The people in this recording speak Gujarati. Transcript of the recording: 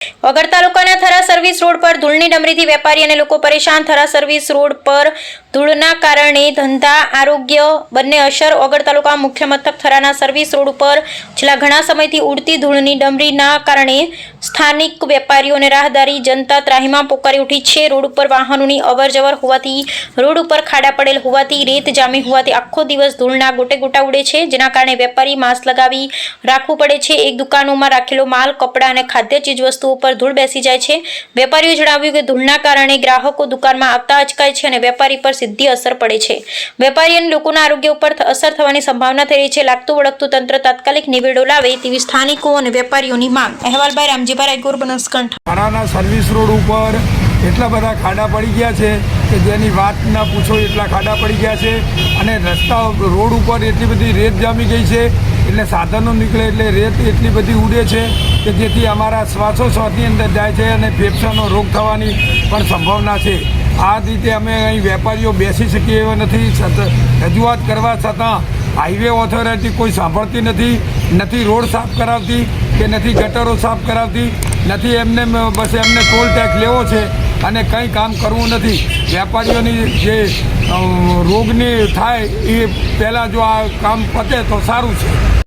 વગર તાલુકાના થરા સર્વિસ રોડ પર ધૂળની ડમરીથી વેપારી અને લોકો પરેશાન। થરા સર્વિસ રોડ પર ધૂળના કારણે ધંધા આરોગ્ય બંને અસર। વગર તાલુકા મુખ્ય મથક થરાના સર્વિસ રોડ ઉપર છેલ્લા ઘણા સમયથી ઉડતી ધૂળની ડમરીના કારણે સ્થાનિક વેપારીઓ અને રાહદારી જનતા ત્રાહિમામ પોકારી ઉઠી છે। રોડ ઉપર વાહનોની અવરજવર હોવાથી રોડ ઉપર ખાડા પડેલ હોવાથી રેત જામી હોવાથી આખો દિવસ ધૂળના ગોટે ગોટા ઉડે છે, જેના કારણે વેપારી માસ્ક લગાવી રાખવું પડે છે। એક દુકાનોમાં રાખેલો માલ, કપડાં અને ખાદ્ય ચીજવસ્તુઓ પર ધૂળ બેસી જાય છે। વેપારીઓએ જણાવ્યું કે ધૂળના કારણે ગ્રાહકો દુકાનમાં આવતા અચકાય છે અને વેપારી પર સીધી અસર પડે છે। વેપારી અને લોકોના આરોગ્ય ઉપર અસર થવાની સંભાવના થઈ રહી છે। લાગતું વળગતું તંત્ર તાત્કાલિક નિવેડો લાવે તેવી સ્થાનિકો અને વેપારીઓની માંગ। અહેવાલભાઈ રામજીભાઈ રાયગોર, બનાસકાંઠા। થરાના સર્વિસ રોડ ઉપર એટલા બધા ખાડા પડી ગયા છે કે જેની વાત ના પૂછો, એટલા ખાડા પડી ગયા છે અને રસ્તા રોડ ઉપર એટલી બધી રેત જામી ગઈ છે, એટલે સાધનો નીકળે એટલે રેત એટલી બધી ઉડે છે કે જેથી અમારા શ્વાસોશ્વાસની અંદર જાય છે અને ફેફસાનો રોગ થવાની પણ સંભાવના છે। આ રીતે અમે અહીં વેપારીઓ બેસી શકીએ એવા નથી। રજૂઆત કરવા છતાં હાઈવે ઓથોરિટી કોઈ સાંભળતી નથી રોડ સાફ કરાવતી કે નથી ગટરો સાફ કરાવતી, નથી એમને બસ એમને ટોલ ટેક્સ લેવો છે અને કંઈ કામ કરવું નથી। વેપારીઓની જે રોગની થાય એ પહેલાં જો આ કામ પતે તો સારું છે।